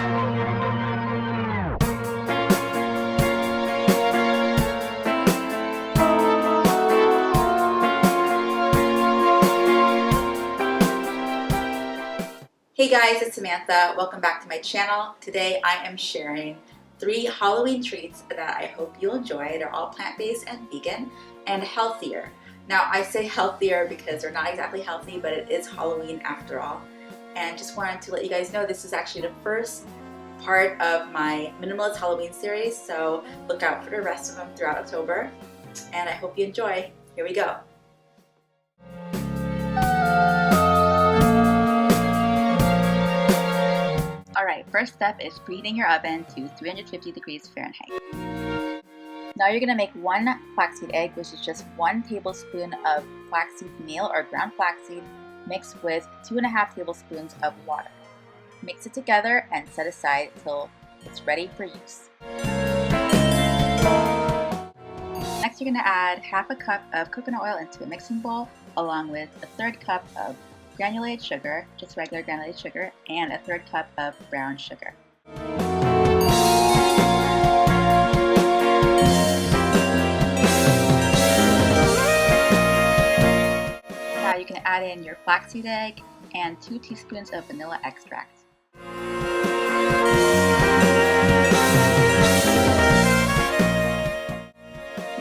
Hey guys, it's Samantha. Welcome back to my channel. Today I am sharing 3 Halloween treats that I hope you'll enjoy. They're all plant-based and vegan and healthier. Now I say healthier because they're not exactly healthy, but it is Halloween after all. And just wanted to let you guys know this is actually the first part of my Minimalist Halloween series, so look out for the rest of them throughout October. And I hope you enjoy. Here we go. Alright, first step is preheating your oven to 350 degrees Fahrenheit. Now you're going to make 1 flaxseed egg, which is just 1 tablespoon of flaxseed meal or ground flaxseed mixed with 2.5 tablespoons of water. Mix it together and set aside till it's ready for use. Next you're going to add half a cup of coconut oil into a mixing bowl along with a 1/3 cup of granulated sugar, just regular granulated sugar, and a 1/3 cup of brown sugar. Now you can add in your flaxseed egg and 2 teaspoons of vanilla extract.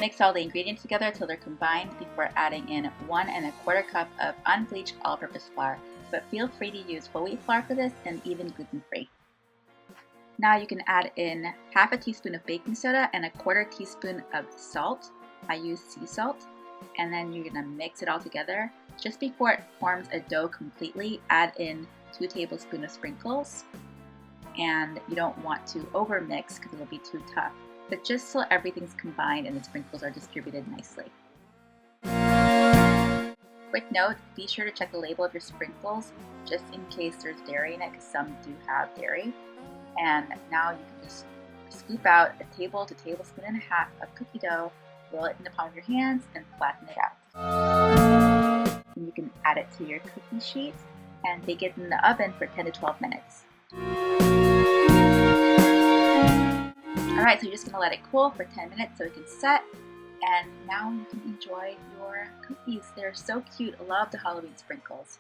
Mix all the ingredients together until they're combined before adding in 1 1/4 cup of unbleached all-purpose flour, but feel free to use whole wheat flour for this and even gluten-free. Now you can add in half a teaspoon of baking soda and a 1/4 teaspoon of salt. I use sea salt. And then you're going to mix it all together. Just before it forms a dough completely, add in 2 tablespoons of sprinkles. And you don't want to overmix because it'll be too tough, but just so everything's combined and the sprinkles are distributed nicely. Quick note, be sure to check the label of your sprinkles just in case there's dairy in it, because some do have dairy. And now you can just scoop out a table to tablespoon and a half of cookie dough, roll it in the palm of your hands, and flatten it out. And you can add it to your cookie sheet and bake it in the oven for 10 to 12 minutes. Alright, so you're just going to let it cool for 10 minutes so it can set, and now you can enjoy your cookies. They're so cute. I love the Halloween sprinkles.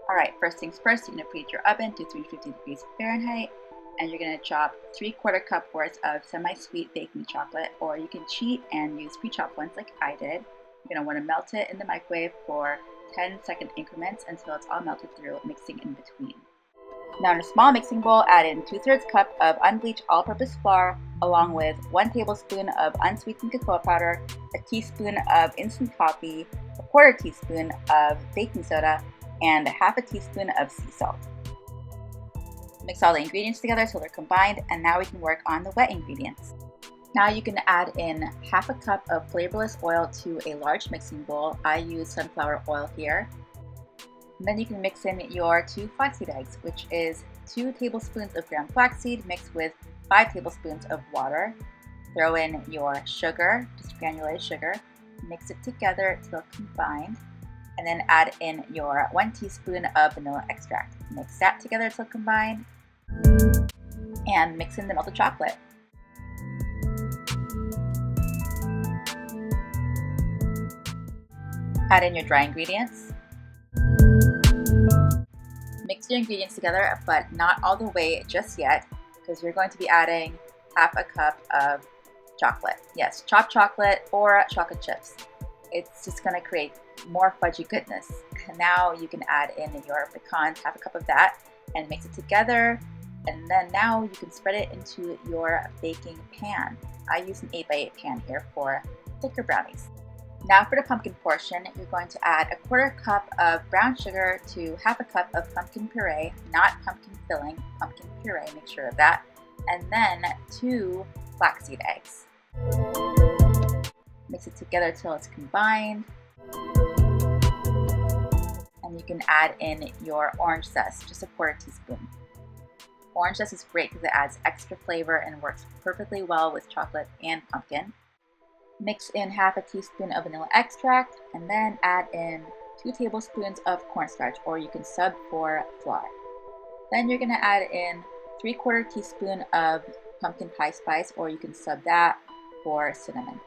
Alright, first things first, you're going to preheat your oven to 350 degrees Fahrenheit. And you're going to chop 3/4 cup worth of semi-sweet baking chocolate, or you can cheat and use pre-chopped ones like I did. You're going to want to melt it in the microwave for 10-second increments until it's all melted through, mixing in between. Now in a small mixing bowl, add in 2/3 cup of unbleached all-purpose flour along with 1 tablespoon of unsweetened cocoa powder, a teaspoon of instant coffee, a 1/4 teaspoon of baking soda, and half a teaspoon of sea salt. Mix all the ingredients together so they're combined, and now we can work on the wet ingredients. Now you can add in half a cup of flavorless oil to a large mixing bowl. I use sunflower oil here. And then you can mix in your 2 flaxseed eggs, which is 2 tablespoons of ground flaxseed mixed with 5 tablespoons of water. Throw in your sugar, just granulated sugar. Mix it together till combined. And then add in your 1 teaspoon of vanilla extract. Mix that together till combined, and mix in the melted chocolate. Add in your dry ingredients. Mix your ingredients together, but not all the way just yet, because you're going to be adding half a cup of chocolate. Yes, chopped chocolate or chocolate chips. It's just going to create more fudgy goodness. And now you can add in your pecans, half a cup of that, and mix it together. And then now you can spread it into your baking pan. I use an 8x8 pan here for thicker brownies. Now for the pumpkin portion, you're going to add a 1/4 cup of brown sugar to half a cup of pumpkin puree, not pumpkin filling, pumpkin puree, make sure of that. And then 2 flaxseed eggs. Mix it together till it's combined. And you can add in your orange zest, just a 1/4 teaspoon. Orange zest is great because it adds extra flavor and works perfectly well with chocolate and pumpkin. Mix in half a teaspoon of vanilla extract and then add in 2 tablespoons of cornstarch, or you can sub for flour. Then you're going to add in 3/4 teaspoon of pumpkin pie spice, or you can sub that for cinnamon.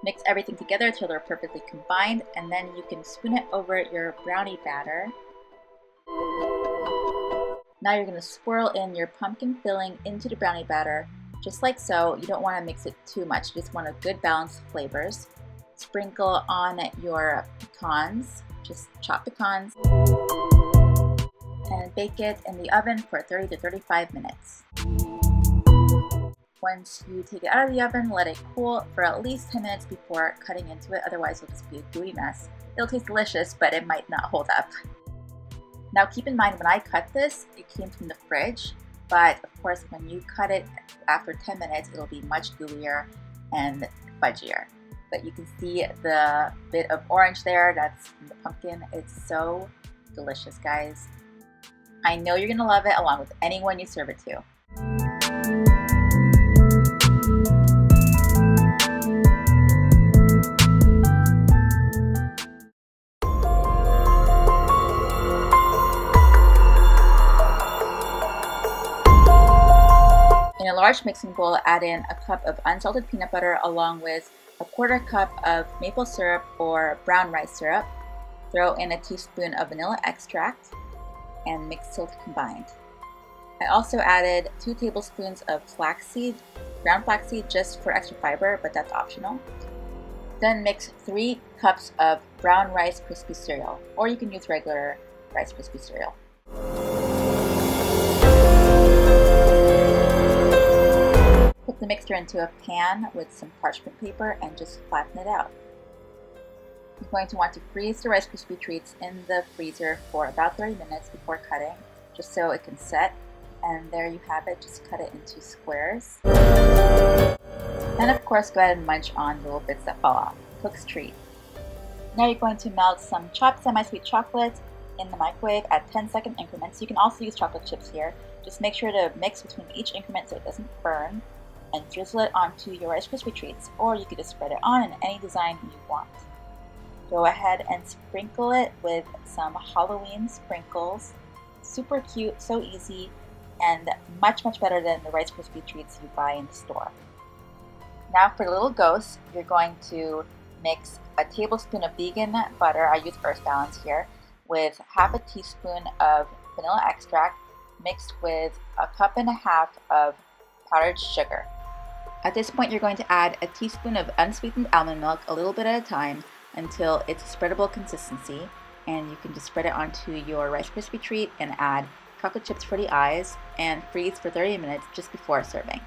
Mix everything together till they're perfectly combined, and then you can spoon it over your brownie batter. Now you're going to swirl in your pumpkin filling into the brownie batter, just like so. You don't want to mix it too much, you just want a good balance of flavors. Sprinkle on your pecans, just chopped pecans, and bake it in the oven for 30 to 35 minutes. Once you take it out of the oven, let it cool for at least 10 minutes before cutting into it, otherwise it'll just be a gooey mess. It'll taste delicious, but it might not hold up. Now keep in mind, when I cut this, it came from the fridge, but of course when you cut it after 10 minutes, it'll be much gooier and fudgier. But you can see the bit of orange there, that's from the pumpkin. It's so delicious, guys. I know you're gonna love it along with anyone you serve it to. In a large mixing bowl, add in a cup of unsalted peanut butter along with a 1/4 cup of maple syrup or brown rice syrup. Throw in a teaspoon of vanilla extract and mix till combined. I also added 2 tablespoons of flaxseed, ground flaxseed, just for extra fiber, but that's optional. Then mix 3 cups of brown rice krispie cereal, or you can use regular rice krispie cereal. Put the mixture into a pan with some parchment paper and just flatten it out. You're going to want to freeze the Rice Krispie treats in the freezer for about 30 minutes before cutting, just so it can set. And there you have it, just cut it into squares. And of course, go ahead and munch on the little bits that fall off. Cook's treat. Now you're going to melt some chopped semi-sweet chocolate in the microwave at 10-second increments. You can also use chocolate chips here. Just make sure to mix between each increment so it doesn't burn, and drizzle it onto your Rice Krispie treats, or you could just spread it on in any design you want. Go ahead and sprinkle it with some Halloween sprinkles. Super cute, so easy, and much better than the Rice Krispie treats you buy in the store. Now for the little ghosts, you're going to mix a tablespoon of vegan butter, I use Earth Balance here, with half a teaspoon of vanilla extract mixed with a 1.5 cups of powdered sugar. At this point, you're going to add a teaspoon of unsweetened almond milk a little bit at a time until it's a spreadable consistency, and you can just spread it onto your Rice Krispie treat and add chocolate chips for the eyes and freeze for 30 minutes just before serving.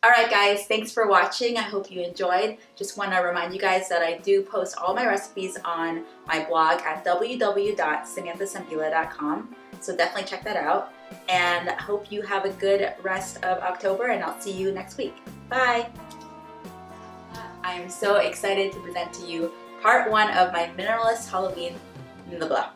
Alright guys, thanks for watching. I hope you enjoyed. Just want to remind you guys that I do post all my recipes on my blog at www.samanthasambila.com, so definitely check that out. And I hope you have a good rest of October, and I'll see you next week. Bye! I am so excited to present to you part 1 of my Minimalist Halloween blah.